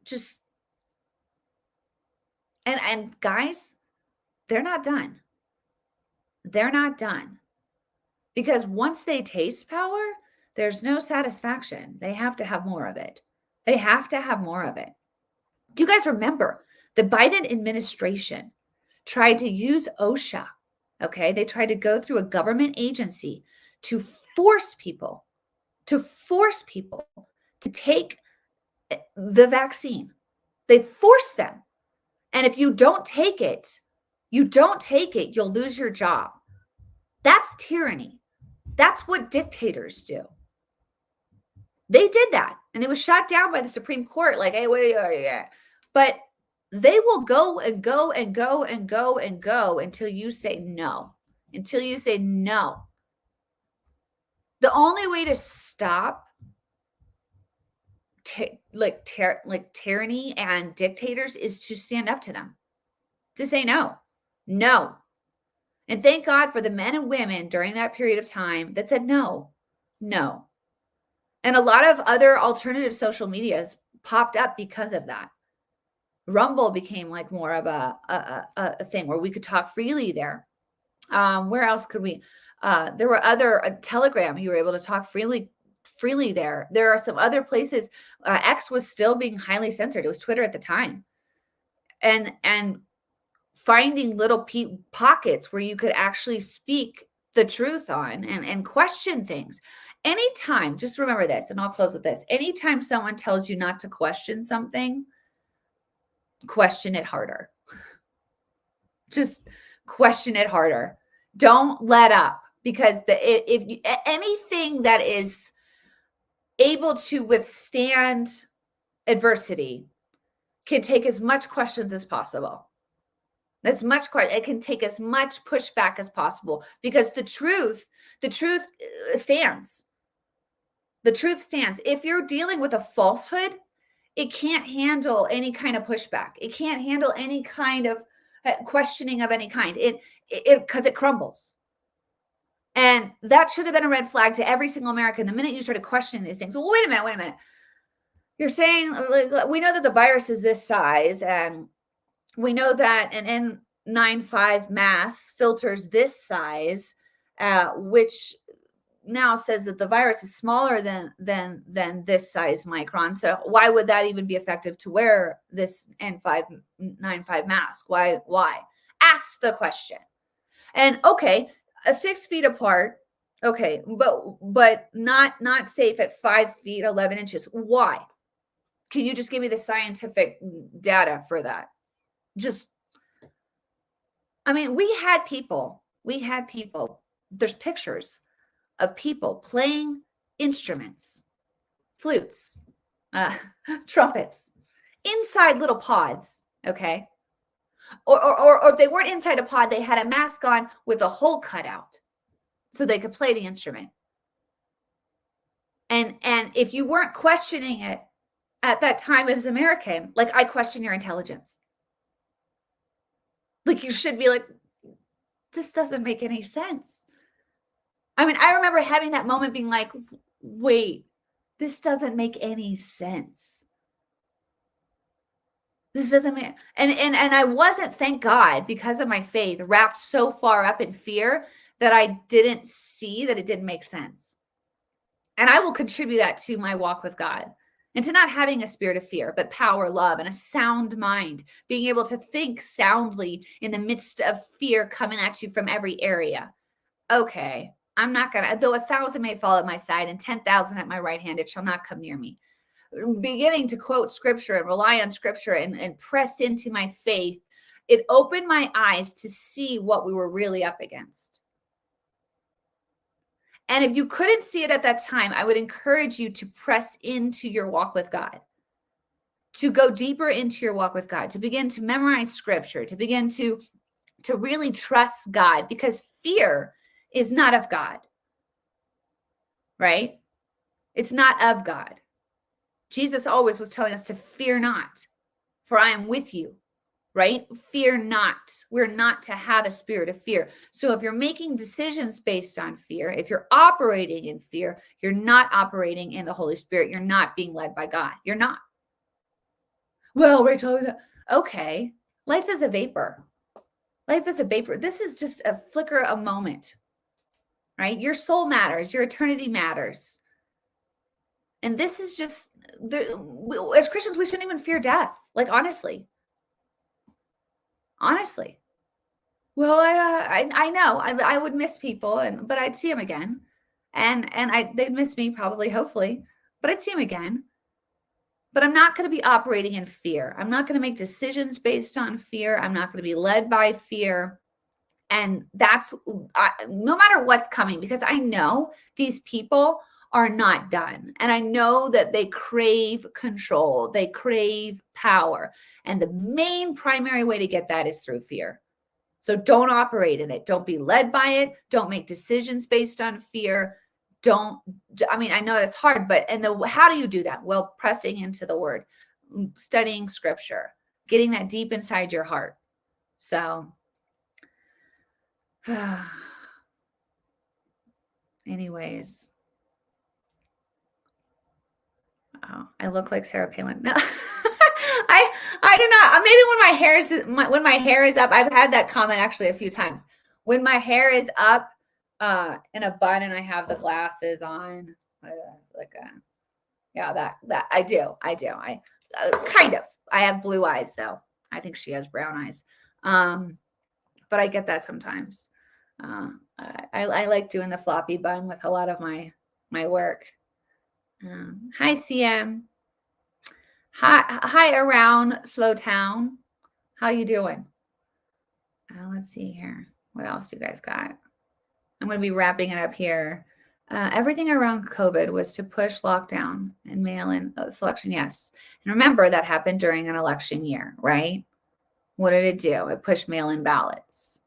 Just, and guys, they're not done. They're not done. Because once they taste power, there's no satisfaction. They have to have more of it. They have to have more of it. Do you guys remember the Biden administration tried to use OSHA? Okay, they tried to go through a government agency to force people to take the vaccine. They force them. And if you don't take it, you'll lose your job. That's tyranny. That's what dictators do. They did that, and it was shot down by the Supreme Court. Like, hey, wait, but they will go and go and go and go and go until you say no. Until you say no. The only way to stop tyranny and dictators is to stand up to them, to say no. No. And thank God for the men and women during that period of time that said no. And a lot of other alternative social medias popped up because of that. Rumble became like more of a thing where we could talk freely there. Where else could we? There were other Telegram. You were able to talk freely there. There are some other places. X was still being highly censored. It was Twitter at the time, and finding little pockets where you could actually speak the truth on and question things. Anytime, just remember this, and I'll close with this. Anytime someone tells you not to question something, question it harder. Just question it harder. Don't let up, because anything that is able to withstand adversity can take as much questions as possible. It can take as much pushback as possible, because the truth stands. The truth stands. If you're dealing with a falsehood, it can't handle any kind of pushback. It can't handle any kind of questioning of any kind. Because it crumbles. And that should have been a red flag to every single American. The minute you started questioning these things, well, wait a minute. You're saying, we know that the virus is this size, and we know that an N95 mask filters this size, which now says that the virus is smaller than this size micron. So why would that even be effective to wear this N95 mask? Why? Ask the question. And okay, 6 feet apart. Okay, but not safe at 5 feet 11 inches. Why? Can you just give me the scientific data for that? we had people, there's pictures of people playing instruments, flutes, trumpets, inside little pods, okay? Or if they weren't inside a pod, they had a mask on with a hole cut out so they could play the instrument. And if you weren't questioning it at that time as American, like, I question your intelligence. Like, you should be like, this doesn't make any sense. I mean, I remember having that moment being like, wait, this doesn't make any sense. This doesn't make, and I wasn't, thank God, because of my faith, wrapped so far up in fear that I didn't see that it didn't make sense. And I will contribute that to my walk with God and to not having a spirit of fear, but power, love, and a sound mind, being able to think soundly in the midst of fear coming at you from every area. Okay, I'm not going to, though 1,000 may fall at my side and 10,000 at my right hand, it shall not come near me. Beginning to quote scripture and rely on scripture and press into my faith, it opened my eyes to see what we were really up against. And if you couldn't see it at that time, I would encourage you to press into your walk with God, to go deeper into your walk with God, to begin to memorize scripture, to begin to really trust God, because fear is not of God, right? It's not of God. Jesus always was telling us to fear not, for I am with you, right? Fear not. We're not to have a spirit of fear. So if you're making decisions based on fear, if you're operating in fear, you're not operating in the Holy Spirit. You're not being led by God. You're not. Well, Rachel, okay. Life is a vapor. Life is a vapor. This is just a flicker, a moment, right? Your soul matters. Your eternity matters. And this is just, as Christians, we shouldn't even fear death. Like, honestly. Well, I know I would miss people, but I'd see them again, and they'd miss me probably, hopefully, but I'd see them again. But I'm not going to be operating in fear. I'm not going to make decisions based on fear. I'm not going to be led by fear. And that's no matter what's coming, because I know these people are not done. And I know that they crave control. They crave power. And the main primary way to get that is through fear. So don't operate in it. Don't be led by it. Don't make decisions based on fear. I know that's hard, but how do you do that? Well, pressing into the word, studying scripture, getting that deep inside your heart. So anyways. Oh, I look like Sarah Palin. No, I do not. Maybe when my hair is up, I've had that comment actually a few times. When my hair is up in a bun and I have the glasses on, that I do. I kind of. I have blue eyes though. I think she has brown eyes. But I get that sometimes. I like doing the floppy bun with a lot of my work. Hi, CM. Hi, around Slow Town. How you doing? Let's see here. What else you guys got? I'm going to be wrapping it up here. Everything around COVID was to push lockdown and mail-in selection. Yes. And remember, that happened during an election year, right? What did it do? It pushed mail-in ballots.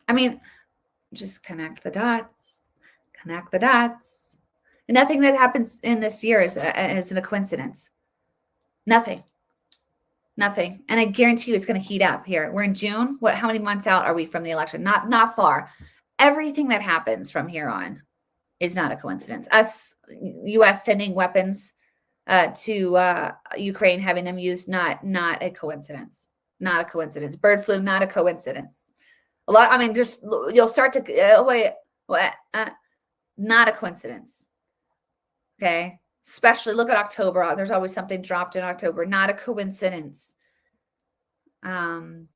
I mean, just connect the dots. Connect the dots. Nothing that happens in this year is a coincidence. Nothing. And I guarantee you it's going to heat up here. We're in June. How many months out are we from the election? Not far. Everything that happens from here on is not a coincidence. U.S. sending weapons to Ukraine, having them used, not a coincidence. Not a coincidence. Bird flu, not a coincidence. You'll start to, not a coincidence. Okay. Especially look at October. There's always something dropped in October. Not a coincidence. When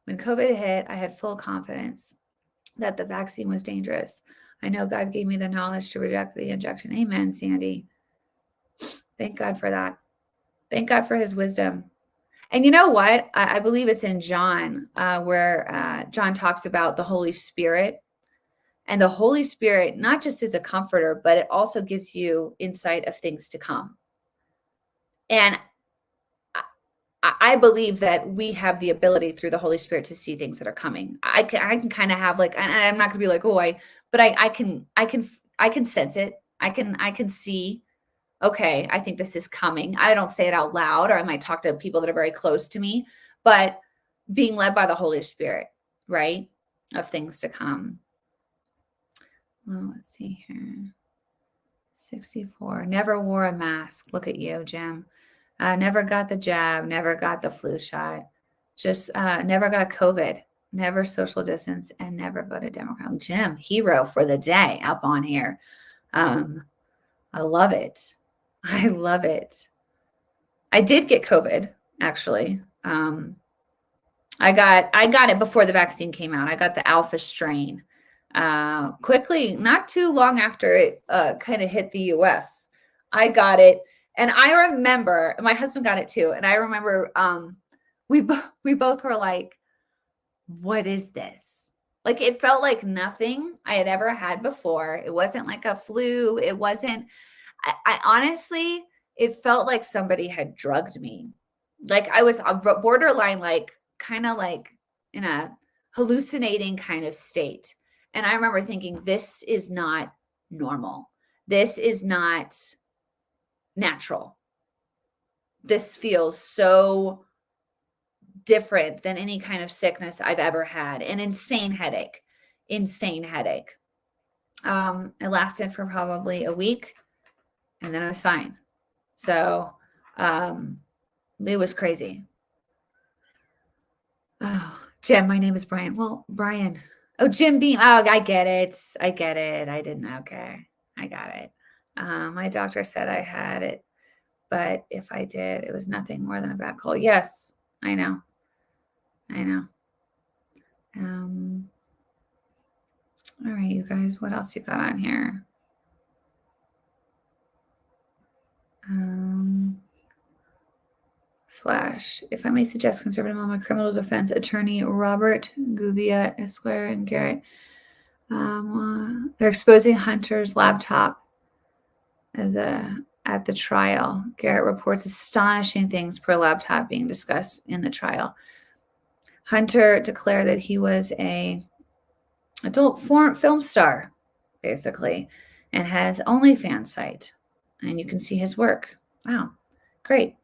COVID hit, I had full confidence that the vaccine was dangerous. I know God gave me the knowledge to reject the injection. Amen, Sandy. Thank God for that. Thank God for his wisdom. And you know what? I believe it's in John, where John talks about the Holy Spirit. And the Holy Spirit, not just is a comforter, but it also gives you insight of things to come. And I believe that we have the ability through the Holy Spirit to see things that are coming. I can kind of have like, and I'm not gonna be like, but I can sense it. I can see, okay, I think this is coming. I don't say it out loud, or I might talk to people that are very close to me, but being led by the Holy Spirit, right? Of things to come. Well, let's see here. 64. Never wore a mask. Look at you, Jim. Never got the jab. Never got the flu shot. Just never got COVID. Never social distance and never voted Democrat. Jim, hero for the day up on here. I love it. I love it. I did get COVID, actually. I got it before the vaccine came out. I got the alpha strain. Quickly, not too long after it kind of hit the US. I got it. And I remember, my husband got it too. And I remember we both were like, what is this? Like, it felt like nothing I had ever had before. It wasn't like a flu. It wasn't, I honestly, it felt like somebody had drugged me. Like I was borderline, like kind of like in a hallucinating kind of state. And I remember thinking, this is not normal. This is not natural. This feels so different than any kind of sickness I've ever had. An insane headache. It lasted for probably a week and then I was fine. So it was crazy. Oh, Jim, my name is Brian. Well, Brian. Oh, Jim Beam. Oh, I get it. I didn't. Okay. I got it. My doctor said I had it, but if I did, it was nothing more than a bad cold. Yes, I know. All right, you guys, what else you got on here? Flash. If I may suggest, conservative on my criminal defense attorney, Robert Gouveia, Esquire, and Garrett. They're exposing Hunter's laptop at the trial. Garrett reports astonishing things per laptop being discussed in the trial. Hunter declared that he was a adult film star, basically, and has OnlyFans site. And you can see his work. Wow, great.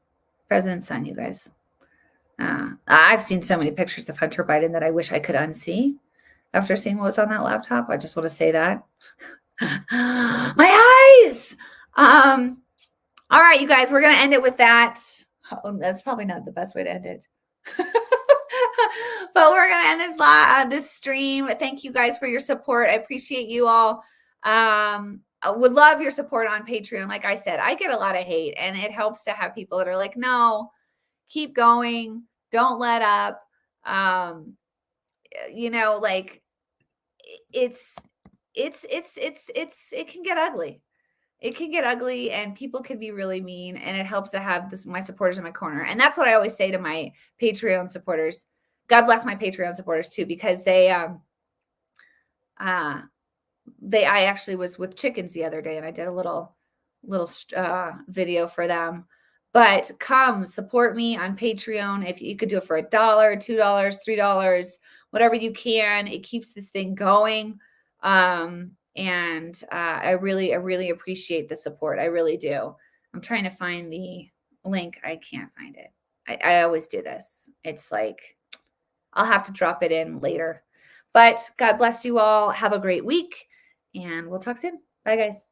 President's son, you guys. I've seen so many pictures of Hunter Biden that I wish I could unsee after seeing what was on that laptop. I just want to say that. My eyes! All right, you guys, we're going to end it with that. Oh, that's probably not the best way to end it. But we're going to end this stream. Thank you guys for your support. I appreciate you all. I would love your support on Patreon. Like I said, I get a lot of hate, and it helps to have people that are like, no, keep going. Don't let up. Like it can get ugly. It can get ugly and people can be really mean, and it helps to have my supporters in my corner. And that's what I always say to my Patreon supporters. God bless my Patreon supporters too, because I actually was with chickens the other day and I did a little video for them. But come support me on Patreon. If you could do it for $1, $2, $3, whatever you can, it keeps this thing going. And I really appreciate the support. I really do. I'm trying to find the link. I can't find it. I always do this. It's like, I'll have to drop it in later. But God bless you all. Have a great week, and we'll talk soon. Bye, guys.